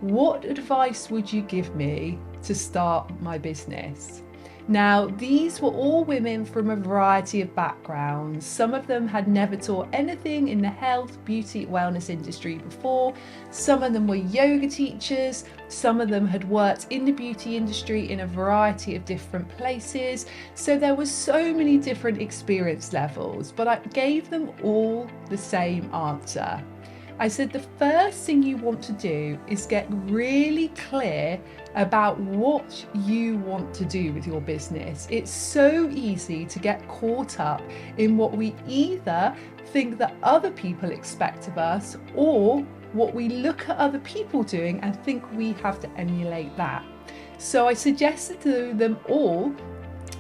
what advice would you give me to start my business? Now, these were all women from a variety of backgrounds. Some of them had never taught anything in the health, beauty, wellness industry before. Some of them were yoga teachers. Some of them had worked in the beauty industry in a variety of different places. So there were so many different experience levels, but I gave them all the same answer. I said the first thing you want to do is get really clear about what you want to do with your business. It's so easy to get caught up in what we either think that other people expect of us, or what we look at other people doing and think we have to emulate that. So I suggested to them all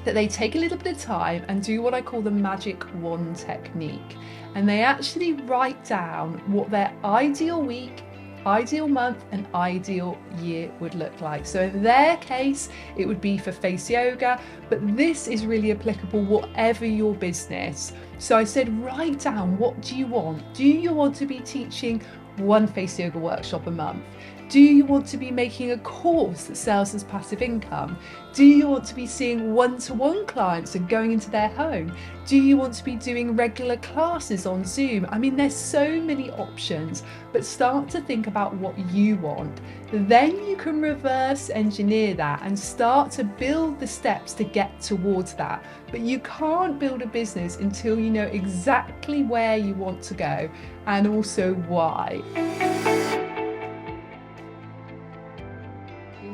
that they take a little bit of time and do what I call the magic wand technique. And they actually write down what their ideal week, ideal month and ideal year would look like. So in their case, it would be for face yoga, but this is really applicable whatever your business. So I said, write down, what do you want? Do you want to be teaching one face yoga workshop a month? Do you want to be making a course that sells as passive income? Do you want to be seeing one-to-one clients and going into their home? Do you want to be doing regular classes on Zoom? I mean, there's so many options, but start to think about what you want. Then you can reverse engineer that and start to build the steps to get towards that. But you can't build a business until you know exactly where you want to go and also why.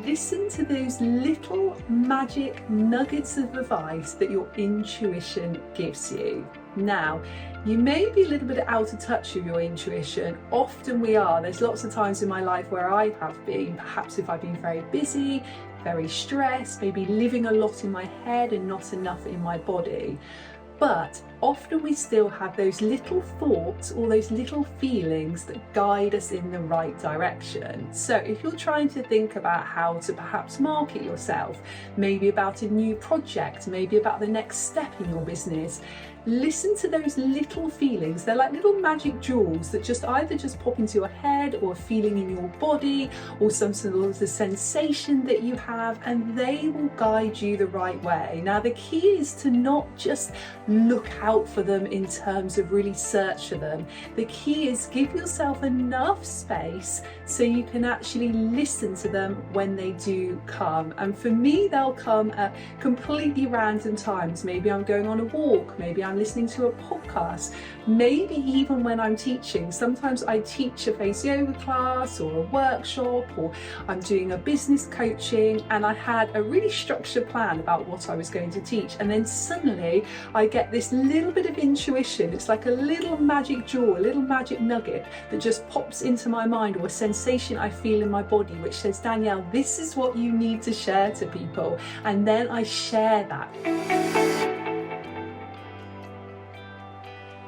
Listen to those little magic nuggets of advice that your intuition gives you. Now, you may be a little bit out of touch with your intuition. Often we are. There's lots of times in my life where I have been, perhaps if I've been very busy, very stressed, maybe living a lot in my head and not enough in my body. But often we still have those little thoughts or those little feelings that guide us in the right direction. So if you're trying to think about how to perhaps market yourself, maybe about a new project, maybe about the next step in your business, listen to those little feelings. They're like little magic jewels that just either just pop into your head or a feeling in your body or some sort of the sensation that you have, and they will guide you the right way. Now, the key is to not just look out for them in terms of really search for them. The key is give yourself enough space so you can actually listen to them when they do come. And for me, they'll come at completely random times. Maybe I'm going on a walk, maybe I'm listening to a podcast, maybe even when I'm teaching. Sometimes I teach a face yoga class or a workshop, or I'm doing a business coaching, and I had a really structured plan about what I was going to teach, and then suddenly I get this little bit of intuition. It's like a little magic jewel, a little magic nugget that just pops into my mind, or a sensation I feel in my body which says, Danielle, this is what you need to share to people. And then I share that.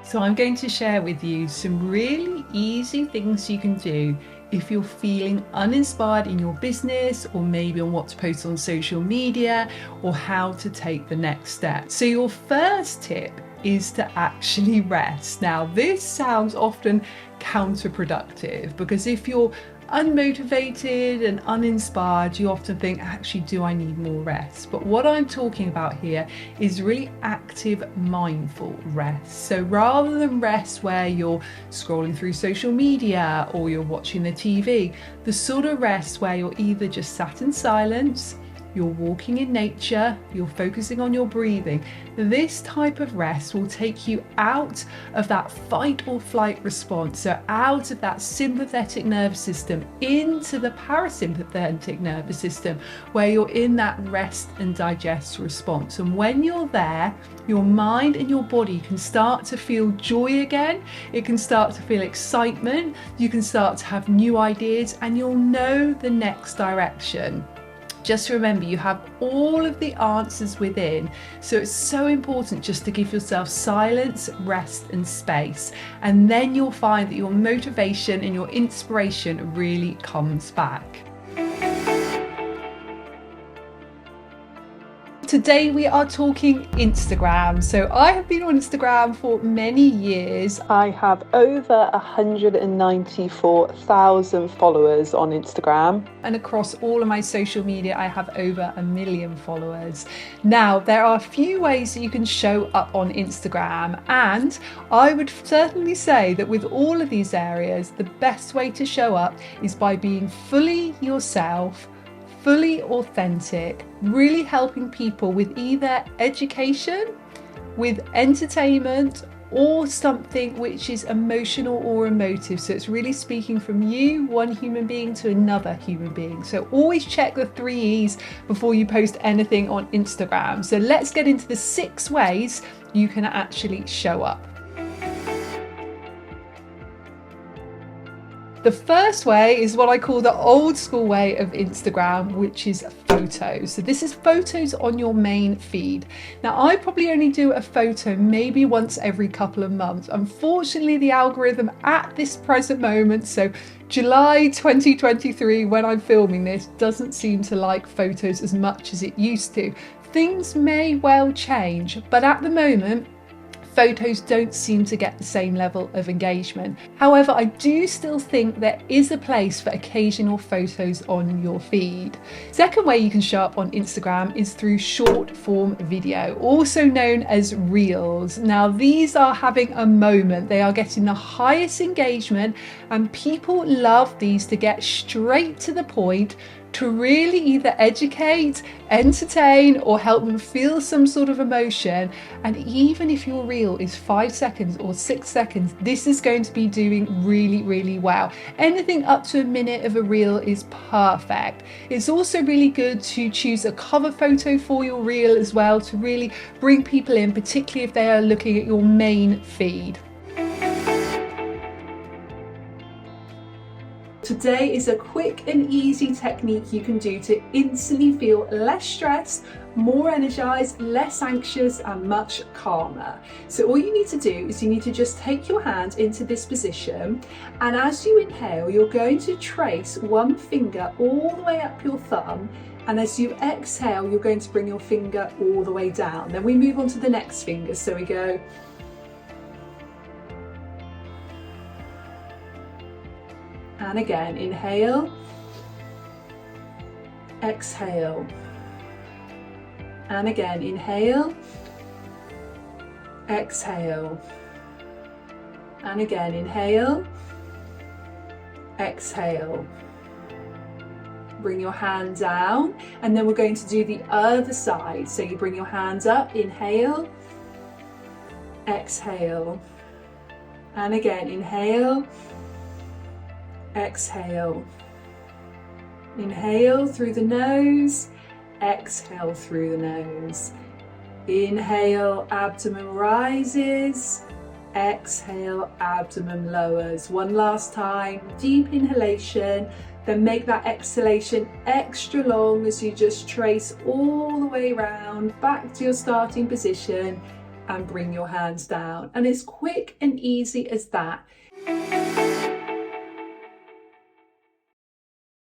So I'm going to share with you some really easy things you can do if you're feeling uninspired in your business, or maybe on what to post on social media, or how to take the next step. So your first tip is to actually rest. Now, this sounds often counterproductive, because if you're unmotivated and uninspired, you often think, actually, do I need more rest? But what I'm talking about here is really active, mindful rest. So rather than rest where you're scrolling through social media or you're watching the TV, the sort of rest where you're either just sat in silence, you're walking in nature, you're focusing on your breathing. This type of rest will take you out of that fight or flight response, so out of that sympathetic nervous system into the parasympathetic nervous system, where you're in that rest and digest response. And when you're there, your mind and your body can start to feel joy again. It can start to feel excitement. You can start to have new ideas, and you'll know the next direction. Just remember, you have all of the answers within. So it's so important just to give yourself silence, rest and space. And then you'll find that your motivation and your inspiration really comes back. Today we are talking Instagram. So I have been on Instagram for many years. I have over 194,000 followers on Instagram. And across all of my social media, I have over 1 million followers. Now, there are a few ways that you can show up on Instagram, and I would certainly say that with all of these areas, the best way to show up is by being fully yourself, fully authentic, really helping people with either education, with entertainment, or something which is emotional or emotive. So it's really speaking from you, one human being, to another human being. So always check the 3 E's before you post anything on Instagram. So let's get into the 6 ways you can actually show up. The first way is what I call the old school way of Instagram, which is photos. So this is photos on your main feed. Now, I probably only do a photo maybe once every couple of months. Unfortunately, the algorithm at this present moment, so July 2023, when I'm filming this, doesn't seem to like photos as much as it used to. Things may well change, but at the moment, photos don't seem to get the same level of engagement. However, I do still think there is a place for occasional photos on your feed. Second way you can show up on Instagram is through short form video, also known as Reels. Now, these are having a moment. They are getting the highest engagement, and people love these to get straight to the point, to really either educate, entertain, or help them feel some sort of emotion. And even if your reel is 5 seconds or 6 seconds, this is going to be doing really, really well. Anything up to a minute of a reel is perfect. It's also really good to choose a cover photo for your reel as well, to really bring people in, particularly if they are looking at your main feed. Today is a quick and easy technique you can do to instantly feel less stressed, more energized, less anxious, and much calmer. So all you need to do is you need to just take your hand into this position, and as you inhale, you're going to trace one finger all the way up your thumb, and as you exhale, you're going to bring your finger all the way down. Then we move on to the next finger. So we go and again, inhale, exhale, and again, inhale, exhale, and again, inhale, exhale. Bring your hand down, and then we're going to do the other side. So you bring your hands up, inhale, exhale, and again, inhale, exhale. Inhale through the nose, exhale through the nose. Inhale, abdomen rises, exhale, abdomen lowers. One last time, deep inhalation, then make that exhalation extra long as you just trace all the way around back to your starting position and bring your hands down. And it's quick and easy as that.